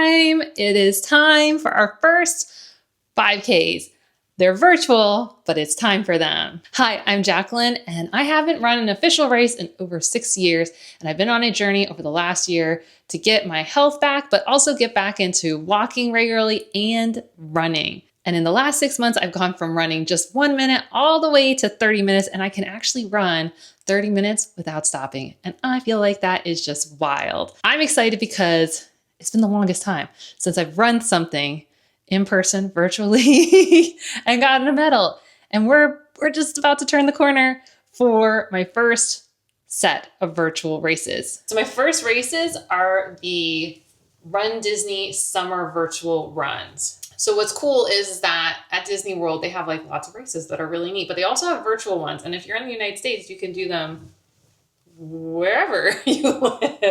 time. It is time for our first 5Ks. They're virtual, but it's time for them. Hi, I'm Jacqueline, and I haven't run an official race in over 6 years, and I've been on a journey over the last year to get my health back, but also get back into walking regularly and running. And in the last 6 months, I've gone from running just 1 minute all the way to 30 minutes, and I can actually run 30 minutes without stopping. And I feel like that is just wild. I'm excited because it's been the longest time since I've run something in person, virtually, and gotten a medal. And we're just about to turn the corner for my first set of virtual races. So my first races are the RunDisney Summer Virtual Runs. So what's cool is that at Disney World, they have like lots of races that are really neat, but they also have virtual ones. And if you're in the United States, you can do them wherever you live.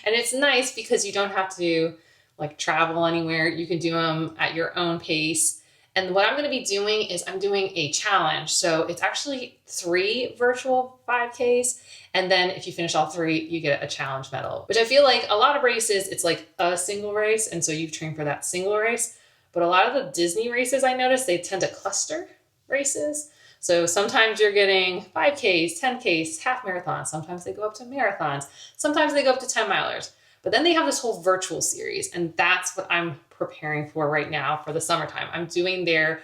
And it's nice because you don't have to like travel anywhere. You can do them at your own pace. And what I'm going to be doing is I'm doing a challenge. So it's actually 3 virtual 5Ks. And then if you finish all 3, you get a challenge medal, which I feel like a lot of races, it's like a single race. And so you've trained for that single race. But a lot of the Disney races, I noticed, they tend to cluster races. So sometimes you're getting 5Ks, 10Ks, half marathons. Sometimes they go up to marathons. Sometimes they go up to 10 milers. But then they have this whole virtual series. And that's what I'm preparing for right now for the summertime. I'm doing their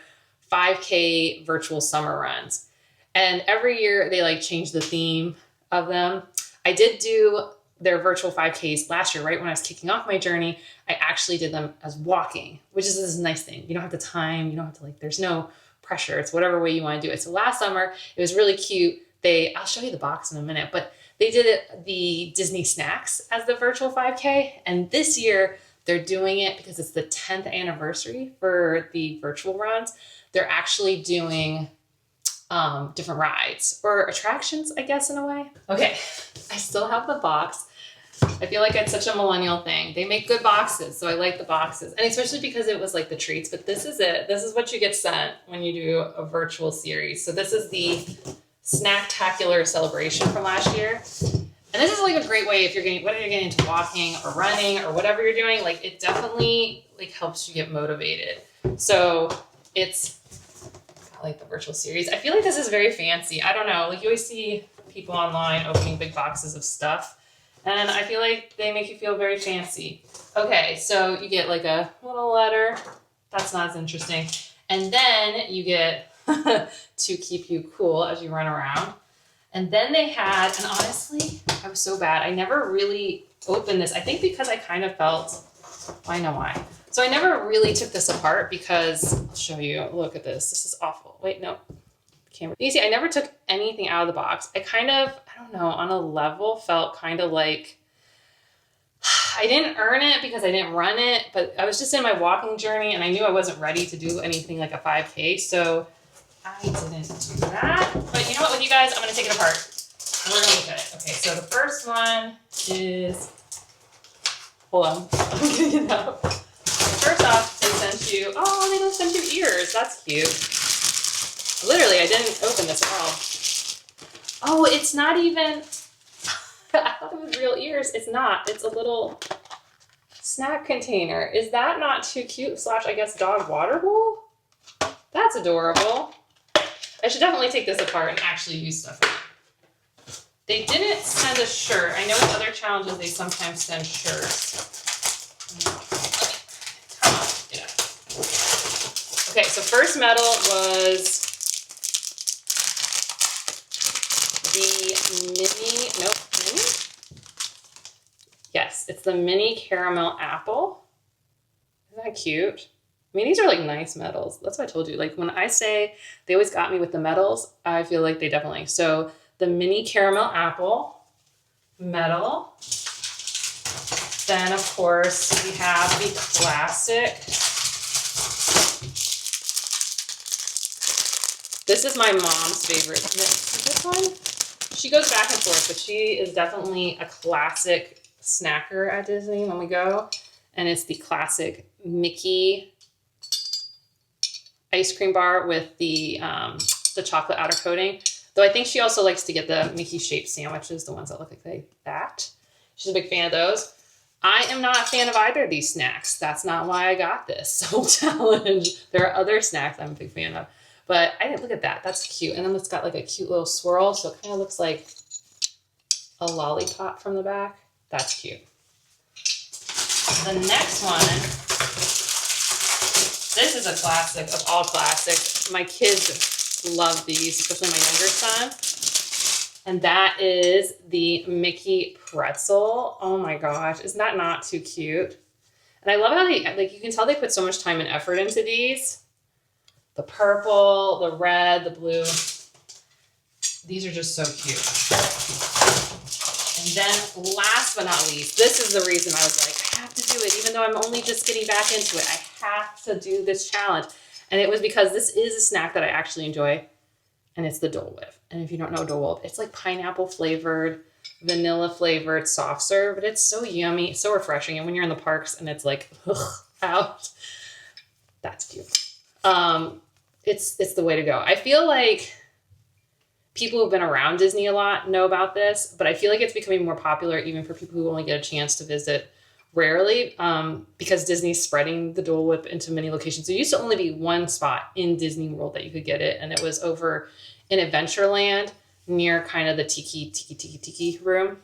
5K virtual summer runs. And every year they like change the theme of them. I did do their virtual 5Ks last year, right when I was kicking off my journey. I actually did them as walking, which is this nice thing. You don't have to time, you don't have to there's no pressure. It's whatever way you want to do it. So last summer, it was really cute. I'll show you the box in a minute, but they did the Disney snacks as the virtual 5K. And this year they're doing it because it's the 10th anniversary for the virtual runs. They're actually doing different rides or attractions, I guess, in a way. Okay, I still have the box. I feel like it's such a millennial thing. They make good boxes, so I like the boxes. And especially because it was like the treats, but this is it. This is what you get sent when you do a virtual series. So this is the Snacktacular celebration from last year. And this is like a great way if whether you're getting into walking or running or whatever you're doing, like it definitely like helps you get motivated. So it's like the virtual series. I feel like this is very fancy. I don't know, like you always see people online opening big boxes of stuff. And I feel like they make you feel very fancy. Okay, so you get like a little letter. That's not as interesting. And then you get to keep you cool as you run around. And then they had, and honestly, I was so bad. I never really opened this. I think because I kind of felt, I know why. So I never really took this apart because, I'll show you, look at this. This is awful. Wait, no. Camera. You see, I never took anything out of the box. I kind of, I don't know, on a level felt kind of like I didn't earn it because I didn't run it, but I was just in my walking journey and I knew I wasn't ready to do anything like a 5K. So I didn't do that. But you know what, with you guys, I'm going to take it apart. And we're going to look at it. Okay, so the first one is, hold on, I'm getting it out. First off, they sent you, oh, they don't send you ears. That's cute. Literally, I didn't open this at all. Oh, it's not even, I thought it was real ears. It's not. It's a little snack container. Is that not too cute? / I guess dog water bowl? That's adorable. I should definitely take this apart and actually use stuff in it. They didn't send a shirt. I know in other challenges they sometimes send shirts. Yeah. Okay, so first medal was the mini? Yes, it's the mini caramel apple. Isn't that cute? I mean, these are like nice medals. That's what I told you. Like when I say they always got me with the medals, I feel like they definitely. So the mini caramel apple medal. Then of course we have the classic. This is my mom's favorite. This one? She goes back and forth, but she is definitely a classic snacker at Disney when we go. And it's the classic Mickey ice cream bar with the chocolate outer coating. Though I think she also likes to get the Mickey shaped sandwiches, the ones that look like that. She's a big fan of those. I am not a fan of either of these snacks. That's not why I got this whole challenge. There are other snacks I'm a big fan of. But I didn't look at that. That's cute. And then it's got like a cute little swirl. So it kind of looks like a lollipop from the back. That's cute. The next one, this is a classic of all classics. My kids love these, especially my younger son. And that is the Mickey pretzel. Oh my gosh, is that not too cute? And I love how they, like, you can tell they put so much time and effort into these. The purple, the red, the blue. These are just so cute. And then last but not least, this is the reason I was like, I have to do it. Even though I'm only just getting back into it, I have to do this challenge. And it was because this is a snack that I actually enjoy. And it's the Dole Whip. And if you don't know Dole Whip, it's like pineapple flavored, vanilla flavored soft serve, but it's so yummy, so refreshing. And when you're in the parks and it's like, ugh, out, that's cute. It's the way to go. I feel like people who've been around Disney a lot know about this, but I feel like it's becoming more popular even for people who only get a chance to visit rarely, because Disney's spreading the Dole Whip into many locations. There used to only be one spot in Disney World that you could get it, and it was over in Adventureland near kind of the tiki room.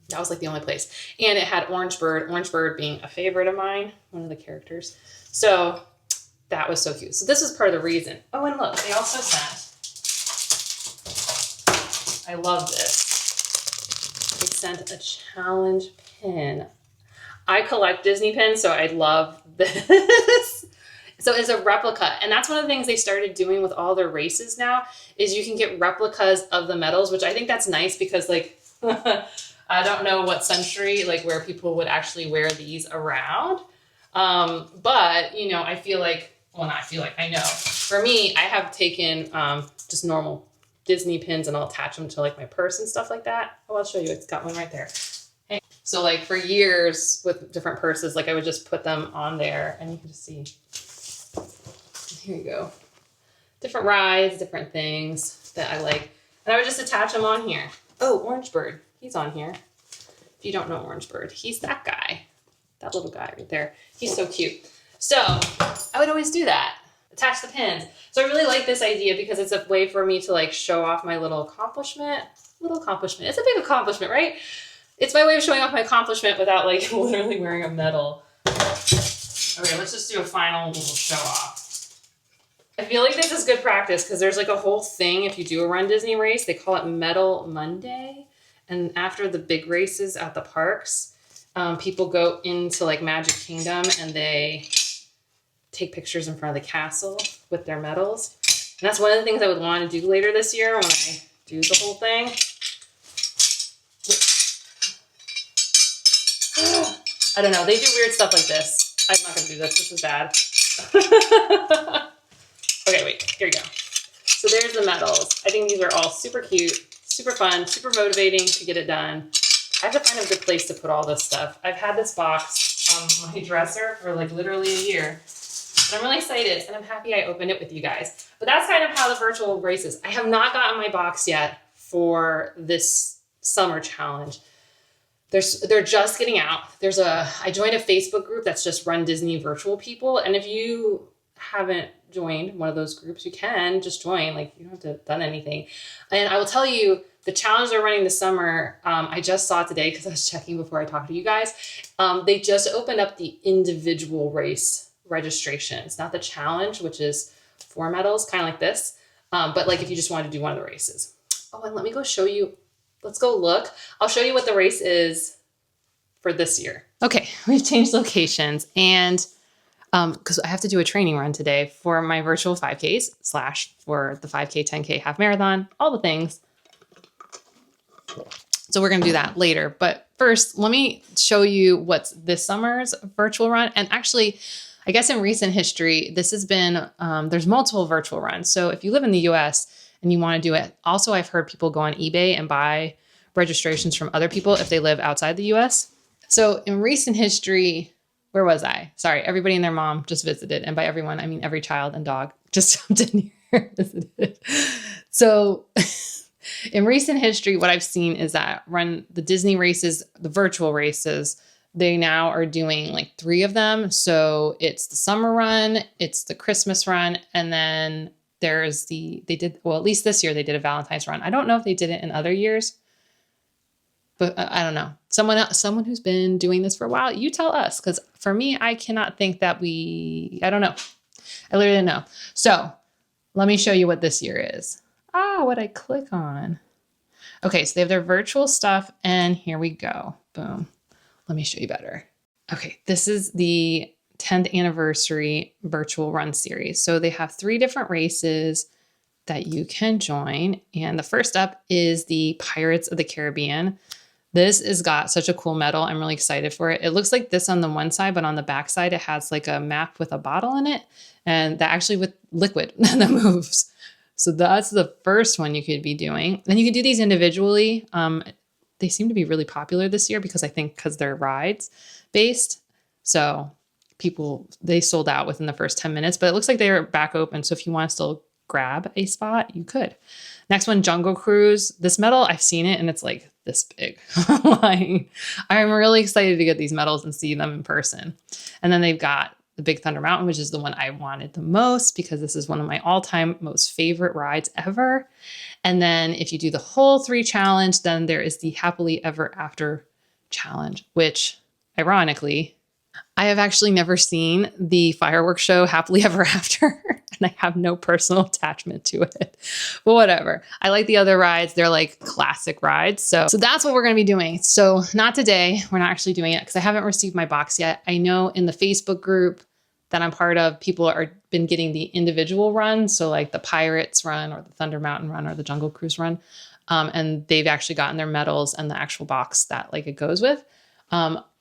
That was like the only place. And it had Orange Bird being a favorite of mine, one of the characters. So that was so cute. So this is part of the reason. Oh, and look, they also sent, I love this. They sent a challenge pin. I collect Disney pins, so I love this. So it's a replica. And that's one of the things they started doing with all their races now, is you can get replicas of the medals, which I think that's nice because, like, I don't know what century, like, where people would actually wear these around. But, you know, I feel like, well, not I feel like, I know. For me, I have taken just normal Disney pins and I'll attach them to, like, my purse and stuff like that. Oh, I'll show you. It's got one right there. Okay. So, like, for years with different purses, like, I would just put them on there and you can just see. Here you go. Different rides, different things that I like. And I would just attach them on here. Oh, Orange Bird. He's on here. If you don't know Orange Bird, he's that guy. That little guy right there. He's so cute. So I would always do that. Attach the pins. So I really like this idea because it's a way for me to, like, show off my little accomplishment. It's a big accomplishment, right? It's my way of showing off my accomplishment without, like, literally wearing a medal. Okay, let's just do a final little show off. I feel like this is good practice because there's, like, a whole thing. If you do a Run Disney race, they call it Medal Monday. And after the big races at the parks, people go into, like, Magic Kingdom and they take pictures in front of the castle with their medals. And that's one of the things I would want to do later this year when I do the whole thing. I don't know. They do weird stuff like this. I'm not going to do this. This is bad. Okay, wait. Here we go. So there's the medals. I think these are all super cute, super fun, super motivating to get it done. I have to find a good place to put all this stuff. I've had this box on my dresser for, like, literally a year. But I'm really excited, and I'm happy I opened it with you guys. But that's kind of how the virtual race is. I have not gotten my box yet for this summer challenge. They're just getting out. I joined a Facebook group that's just Run Disney virtual people. And if you haven't joined one of those groups, you can just join. Like, you don't have to have done anything. And I will tell you, the challenge they're running this summer, I just saw it today because I was checking before I talked to you guys. They just opened up the individual race registrations, not the challenge, which is 4 medals, kind of like this. But, like, if you just wanted to do one of the races. Oh, and let me go show you. Let's go look. I'll show you what the race is for this year. Okay, we've changed locations, and because I have to do a training run today for my virtual 5Ks / for the 5K, 10K, half marathon, all the things. So we're going to do that later. But first, let me show you what's this summer's virtual run. And actually, I guess in recent history, this has been, there's multiple virtual runs. So if you live in the US and you want to do it, also I've heard people go on eBay and buy registrations from other people if they live outside the US. So in recent history, where was I? Sorry, everybody and their mom just visited. And by everyone, I mean every child and dog just jumped in here and visited. So in recent history, what I've seen is that run the Disney races, the virtual races, they now are doing like 3 of them. So it's the summer run, it's the Christmas run, and then there's well, at least this year they did a Valentine's run. I don't know if they did it in other years, but I don't know. Someone who's been doing this for a while, you tell us. Because for me, I cannot think that I don't know. I literally don't know. So let me show you what this year is. What I click on. Okay, so they have their virtual stuff, and here we go. Boom. Let me show you better. Okay, this is the 10th anniversary virtual run series. So they have 3 different races that you can join. And the first up is the Pirates of the Caribbean. This has got such a cool medal. I'm really excited for it. It looks like this on the one side, but on the back side, it has like a map with a bottle in it, and that actually with liquid that moves. So that's the first one you could be doing. Then you can do these individually. They seem to be really popular this year because they're rides based. So they sold out within the first 10 minutes, but it looks like they're back open. So if you want to still grab a spot, you could. Next one, Jungle Cruise. This medal, I've seen it and it's like this big. I'm really excited to get these medals and see them in person. And then they've got the Big Thunder Mountain, which is the one I wanted the most because this is one of my all-time most favorite rides ever. And then if you do the whole 3 challenge, then there is the Happily Ever After challenge, which ironically, I have actually never seen the fireworks show Happily Ever After, and I have no personal attachment to it. But whatever. I like the other rides. They're like classic rides. So that's what we're going to be doing. So not today. We're not actually doing it because I haven't received my box yet. I know in the Facebook group that I'm part of, people been getting the individual runs. So like the Pirates run or the Thunder Mountain run or the Jungle Cruise run. And they've actually gotten their medals and the actual box that like it goes with.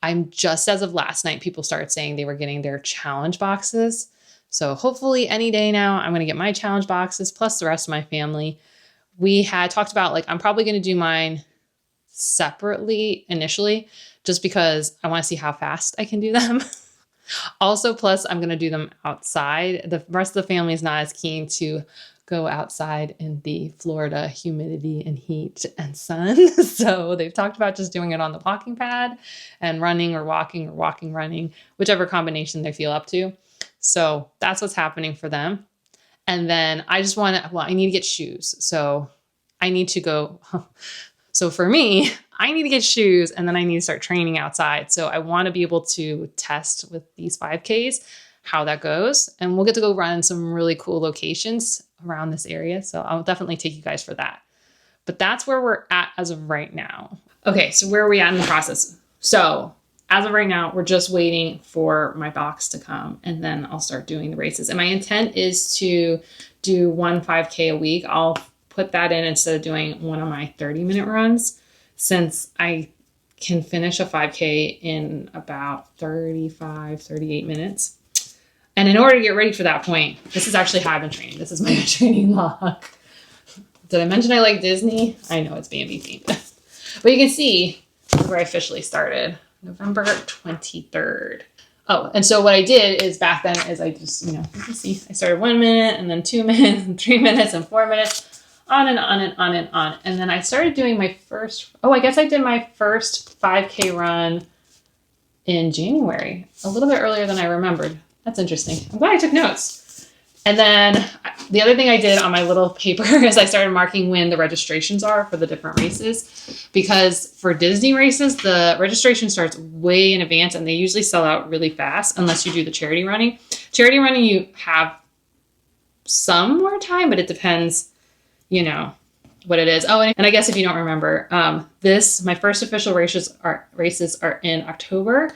I'm just as of last night, people started saying they were getting their challenge boxes. So hopefully any day now, I'm going to get my challenge boxes plus the rest of my family. We had talked about like, I'm probably going to do mine separately initially, just because I want to see how fast I can do them. Also, plus I'm going to do them outside. The rest of the family is not as keen to go outside in the Florida humidity and heat and sun. So they've talked about just doing it on the walking pad and running or walking, running, whichever combination they feel up to. So that's what's happening for them. And then I need to get shoes. So I need to go. So for me, I need to get shoes and then I need to start training outside. So I want to be able to test with these 5Ks how that goes. And we'll get to go run some really cool locations around this area. So I'll definitely take you guys for that. But that's where we're at as of right now. Okay, so where are we at in the process? So as of right now, we're just waiting for my box to come and then I'll start doing the races. And my intent is to do 1 5K a week. I'll put that in instead of doing one of my 30-minute runs, since I can finish a 5K in about 38 minutes. And in order to get ready for that point, this is actually how I've been training. This is my training log. Did I mention I like Disney? I know it's Bambi themed. But you can see where I officially started, November 23rd. Oh, and so what I did is back then is I just, you can see I started 1 minute and then 2 minutes and 3 minutes and 4 minutes, on and on and on and on. And then I started doing my first, I guess I did my first 5K run in January, a little bit earlier than I remembered. That's interesting. I'm glad I took notes. And then the other thing I did on my little paper is I started marking when the registrations are for the different races, because for Disney races, the registration starts way in advance and they usually sell out really fast unless you do the charity running. Charity running, you have some more time, but it depends, what it is. Oh, and I guess if you don't remember, my first official races are in October.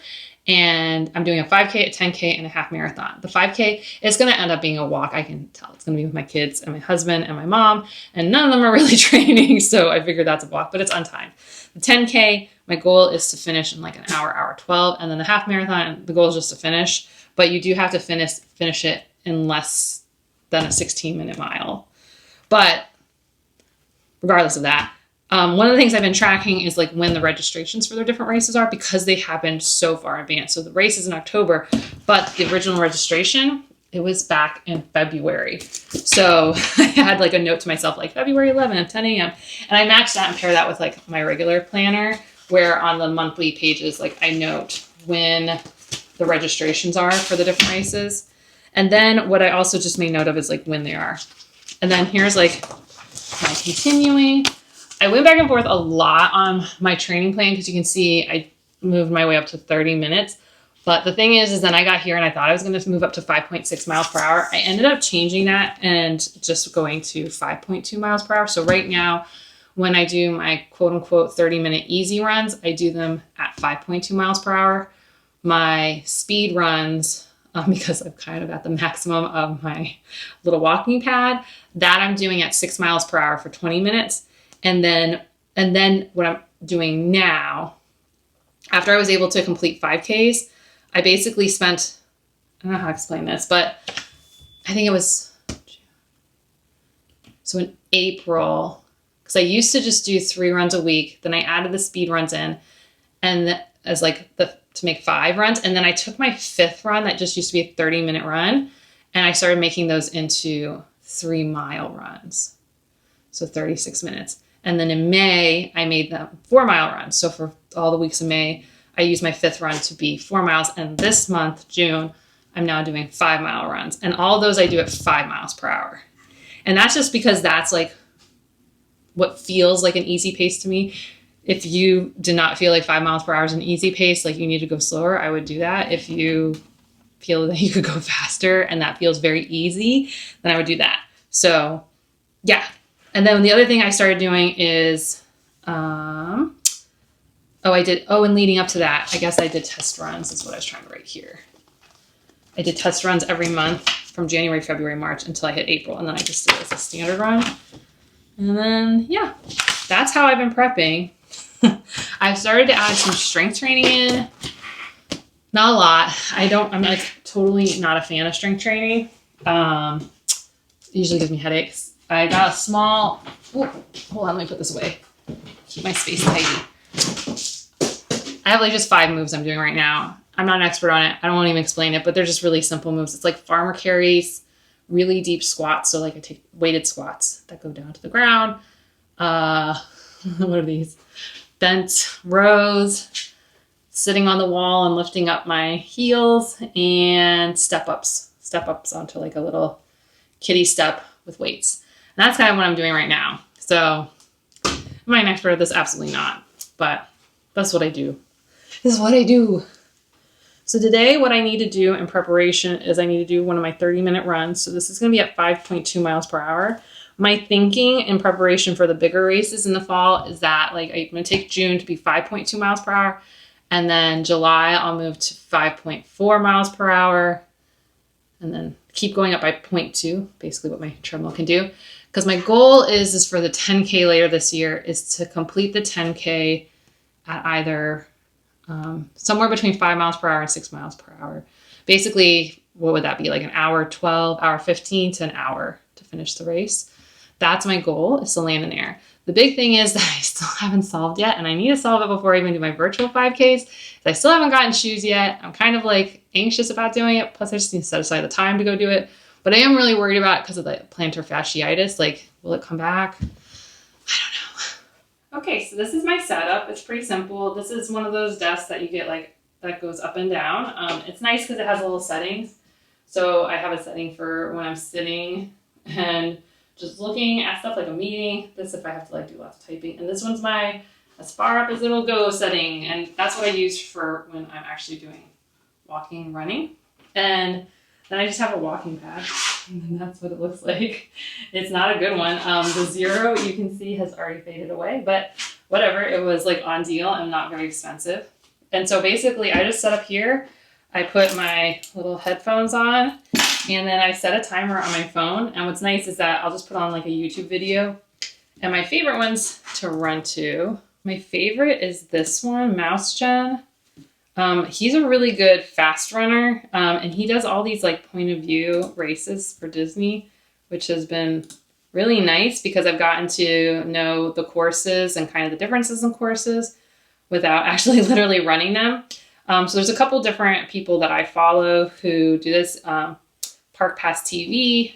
And I'm doing a 5K, a 10K, and a half marathon. The 5K is going to end up being a walk. I can tell it's going to be with my kids and my husband and my mom, and none of them are really training. So I figured that's a walk, but it's untimed. The 10K, my goal is to finish in like an hour 12. And then the half marathon, the goal is just to finish, but you do have to finish it in less than a 16-minute mile. But regardless of that, one of the things I've been tracking is like when the registrations for their different races are, because they happen so far in advance. So the race is in October, but the original registration, it was back in February. So I had like a note to myself, like February 11th, 10 a.m. And I matched that and pair that with like my regular planner, where on the monthly pages, like I note when the registrations are for the different races. And then what I also just made note of is like when they are. And then here's like my continuing. I went back and forth a lot on my training plan because you can see I moved my way up to 30 minutes. But the thing is then I got here and I thought I was going to move up to 5.6 miles per hour. I ended up changing that and just going to 5.2 miles per hour. So right now, when I do my quote unquote 30-minute easy runs, I do them at 5.2 miles per hour. My speed runs, because I'm kind of at the maximum of my little walking pad, that I'm doing at 6 miles per hour for 20 minutes. And then what I'm doing now, after I was able to complete 5Ks, I basically spent, I don't know how to explain this, but I think it was, so in April, because I used to just do 3 runs a week. Then I added the speed runs in and as like to make 5 runs. And then I took my 5th run that just used to be a 30-minute run. And I started making those into 3-mile runs. So 36 minutes. And then in May, I made them 4-mile runs. So for all the weeks of May, I used my 5th run to be 4 miles. And this month, June, I'm now doing 5-mile runs. And all those I do at 5 miles per hour. And that's just because that's like what feels like an easy pace to me. If you did not feel like 5 miles per hour is an easy pace, like you need to go slower, I would do that. If you feel that you could go faster and that feels very easy, then I would do that. So yeah. And then the other thing I started doing is, and leading up to that, I guess I did test runs. That's what I was trying to write here. I did test runs every month from January, February, March until I hit April. And then I just did it as a standard run. And then, yeah, that's how I've been prepping. I've started to add some strength training in. Not a lot. I'm like totally not a fan of strength training. It usually gives me headaches. I got a small, hold on, let me put this away. Keep my space tidy. I have like just 5 moves I'm doing right now. I'm not an expert on it. I don't want to even explain it, but they're just really simple moves. It's like farmer carries, really deep squats. So like I take weighted squats that go down to the ground. What are these? Bent rows, sitting on the wall and lifting up my heels, and step ups onto like a little kiddie step with weights. And that's kind of what I'm doing right now. So am I an expert at this? Absolutely not. But that's what I do. This is what I do. So today what I need to do in preparation is I need to do one of my 30-minute runs. So this is going to be at 5.2 miles per hour. My thinking in preparation for the bigger races in the fall is that like I'm going to take June to be 5.2 miles per hour. And then July, I'll move to 5.4 miles per hour. And then keep going up by 0.2, basically what my treadmill can do. Because my goal is for the 10K later this year is to complete the 10K at either somewhere between 5 miles per hour and 6 miles per hour. Basically, what would that be? Like an hour 12, hour 15 to an hour to finish the race. That's my goal, is to land in there. The big thing is that I still haven't solved yet, and I need to solve it before I even do my virtual 5Ks. I still haven't gotten shoes yet. I'm kind of like anxious about doing it. Plus, I just need to set aside the time to go do it. But I am really worried about it because of the plantar fasciitis. Like, will it come back? I don't know. Okay, so this is my setup. It's pretty simple. This is one of those desks that you get like that goes up and down. It's nice because it has little settings. So I have a setting for when I'm sitting and just looking at stuff like a meeting. This if I have to like do lots of typing. And this one's my as far up as it'll go setting. And that's what I use for when I'm actually doing walking and running. And then I just have a walking pad. And that's what it looks like. It's not a good one. The 0 you can see has already faded away, but whatever. It was like on deal and not very expensive. And so basically I just set up here. I put my little headphones on and then I set a timer on my phone. And what's nice is that I'll just put on like a YouTube video. And my favorite ones to run to, my favorite is this one, Mouse Gen. He's a really good fast runner. And he does all these like point of view races for Disney, which has been really nice because I've gotten to know the courses and kind of the differences in courses without actually literally running them. So there's a couple different people that I follow who do this. Park Pass TV,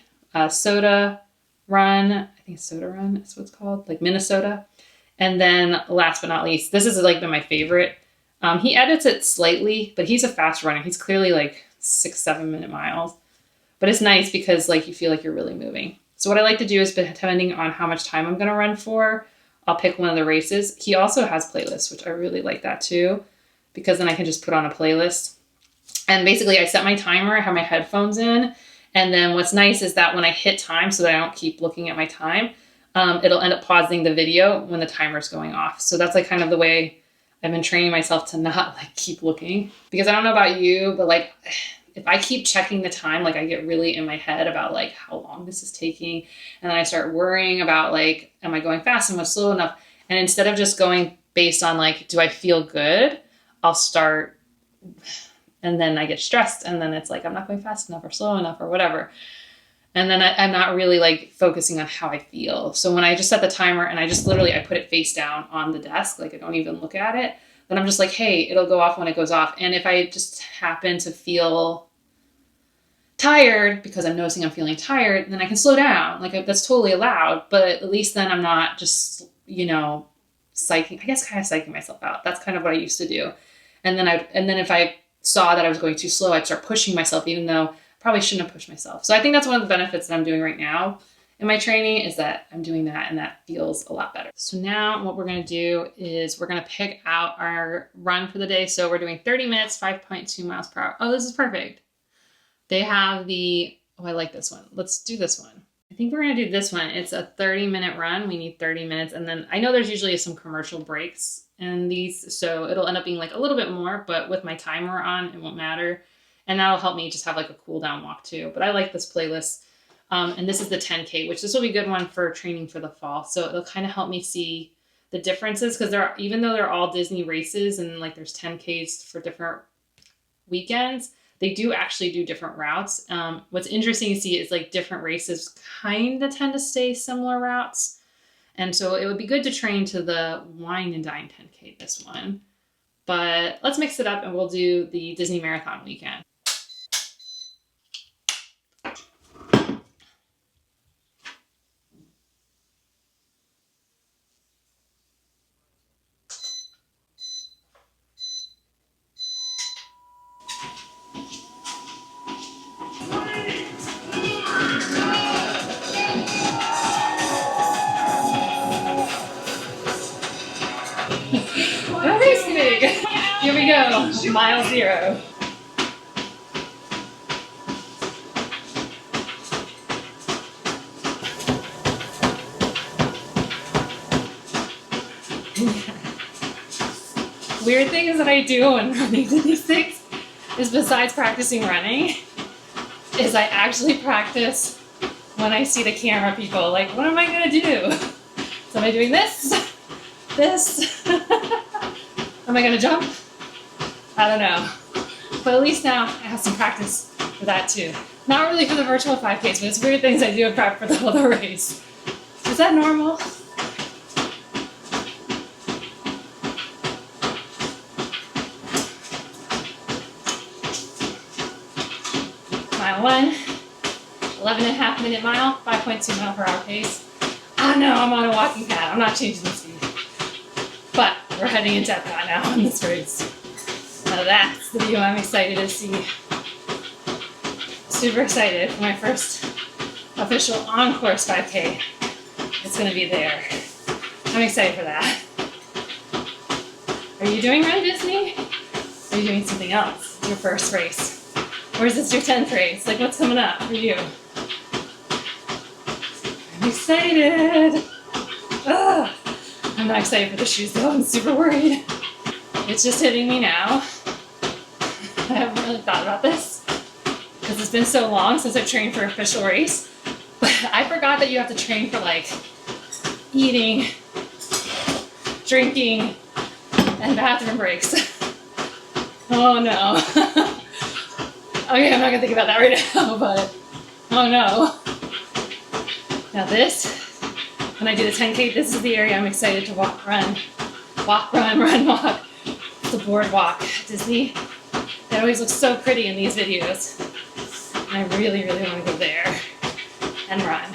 Soda Run, I think Soda Run is what it's called, like Minnesota. And then last but not least, this has like been my favorite. He edits it slightly, but he's a fast runner. He's clearly like 6-7 minute miles. But it's nice because like you feel like you're really moving. So what I like to do is, depending on how much time I'm going to run for, I'll pick one of the races. He also has playlists, which I really like that too, because then I can just put on a playlist. And basically I set my timer, I have my headphones in. And then what's nice is that when I hit time, so that I don't keep looking at my time, it'll end up pausing the video when the timer's going off. So that's like kind of the way I've been training myself to not like keep looking. Because I don't know about you, but like if I keep checking the time, like I get really in my head about like how long this is taking. And then I start worrying about like, am I going fast? Am I slow enough? And instead of just going based on like, do I feel good? I'll start, and then I get stressed. And then it's like, I'm not going fast enough or slow enough or whatever. And then I'm not really like focusing on how I feel. So when I just set the timer and I just literally, I put it face down on the desk, like I don't even look at it, then I'm just like, hey, it'll go off when it goes off. And if I just happen to feel tired because I'm noticing I'm feeling tired, then I can slow down. Like that's totally allowed, but at least then I'm not just, you know, psyching, I guess kind of psyching myself out. That's kind of what I used to do. And then if I saw that I was going too slow, I'd start pushing myself, even though I probably shouldn't have pushed myself. So I think that's one of the benefits that I'm doing right now in my training, is that I'm doing that, and that feels a lot better. So now what we're going to do is we're going to pick out our run for the day. So we're doing 30 minutes, 5.2 miles per hour. Oh, this is perfect. They have oh, I like this one. Let's do this one. I think we're going to do this one. It's a 30-minute run. We need 30 minutes. And then I know there's usually some commercial breaks in these, so it'll end up being like a little bit more, but with my timer on, it won't matter. And that'll help me just have like a cool down walk too. But I like this playlist. And this is the 10K, which this will be a good one for training for the fall. So it'll kind of help me see the differences, because even though they're all Disney races and like there's 10Ks for different weekends, they do actually do different routes. What's interesting to see is like different races kind of tend to stay similar routes. And so it would be good to train to the Wine and Dine 10K, this one. But let's mix it up and we'll do the Disney Marathon weekend. Here we go, mile 0. Weird things that I do when running to these things is, besides practicing running, is I actually practice when I see the camera people. Like, what am I gonna do? So am I doing this? This? Am I gonna jump? I don't know. But at least now I have some practice for that too. Not really for the virtual 5Ks, but it's weird things I do in prep for the race. Is that normal? Mile 1, 11.5-minute mile, 5.2 mile per hour pace. Oh no, I'm on a walking pad. I'm not changing the speed. But we're heading into Epcot now in this race. Now that's the view I'm excited to see. Super excited for my first official on-course 5K. It's gonna be there. I'm excited for that. Are you doing Run Disney? Or are you doing something else? Your first race? Or is this your 10th race? Like, what's coming up for you? I'm excited. Ugh. I'm not excited for the shoes though, I'm super worried. It's just hitting me now. I haven't really thought about this because it's been so long since I've trained for an official race. But I forgot that you have to train for like eating, drinking, and bathroom breaks. Oh no. Okay, I'm not gonna think about that right now, but oh no. Now this, when I do the 10K, this is the area I'm excited to walk, run. Walk, run, run, walk. It's the boardwalk at Disney. It always looks so pretty in these videos. And I really, really want to go there and run.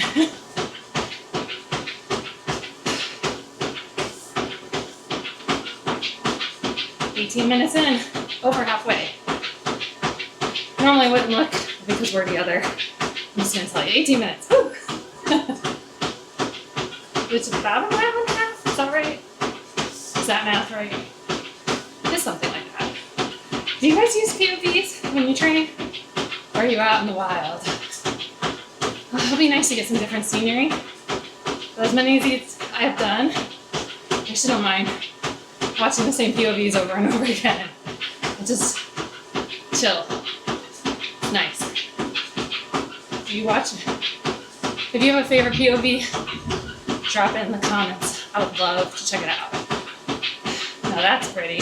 18 minutes in, over halfway. Normally wouldn't look because we're together. I'm just gonna tell you, 18 minutes. Woo! It's about a mile and a half, is that right? Is that math right? Just something like that. Do you guys use POVs when you train? Or are you out in the wild? It'll be nice to get some different scenery. But as many of these I've done, I actually don't mind watching the same POVs over and over again. It's just chill. It's nice. Do you watch? If you have a favorite POV, drop it in the comments. I would love to check it out. Now that's pretty.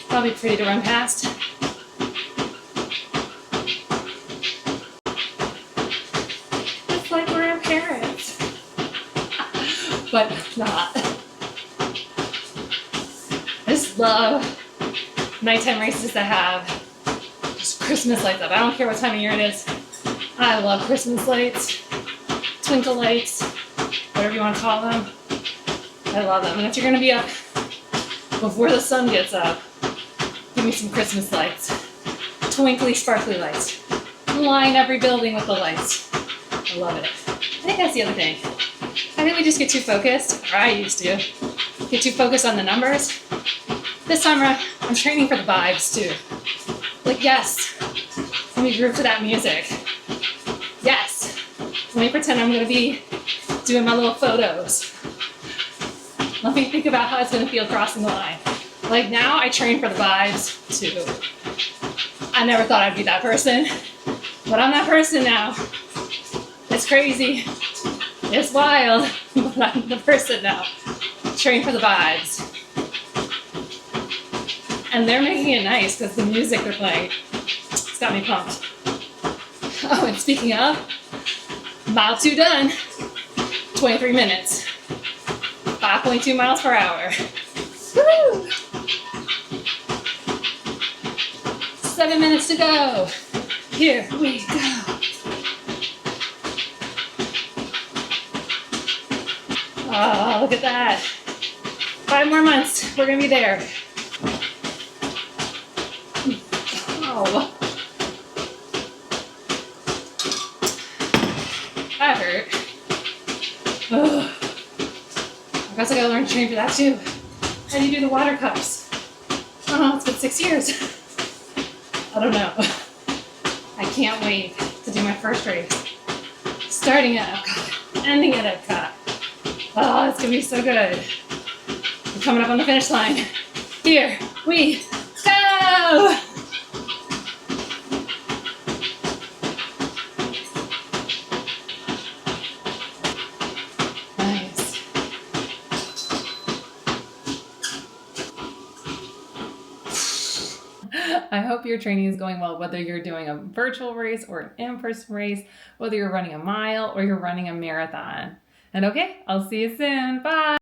Probably pretty to run past. It's like we're our parents. But not. I just love nighttime races that have just Christmas lights up. I don't care what time of year it is. I love Christmas lights, twinkle lights, whatever you want to call them. I love them. And if you're going to be up before the sun gets up, give me some Christmas lights. Twinkly, sparkly lights. Line every building with the lights. I love it. I think that's the other thing. I think we just get too focused, or I used to, get too focused on the numbers. This time I'm training for the vibes too. Like, yes, let me groove to that music. Yes, let me pretend I'm going to be doing my little photos. Let me think about how it's going to feel crossing the line. Like, now I train for the vibes too. I never thought I'd be that person, but I'm that person now. It's crazy. It's wild, but I'm the person now. Train for the vibes. And they're making it nice because the music they're playing, it's got me pumped. Oh, and speaking of, mile 2 done. 23 minutes. 5.2 miles per hour. Woo! 7 minutes to go. Here we go. Oh, look at that. 5 more months. We're going to be there. Oh. That hurt. Ugh. I guess I gotta learn to train for that too. How do you do the water cups? Oh, it's been 6 years. I don't know. I can't wait to do my first race. Starting at Epcot, ending at Epcot. Oh, it's gonna be so good. I'm coming up on the finish line. Here we go! Nice. I hope your training is going well, whether you're doing a virtual race or an in-person race, whether you're running a mile or you're running a marathon. And okay, I'll see you soon. Bye.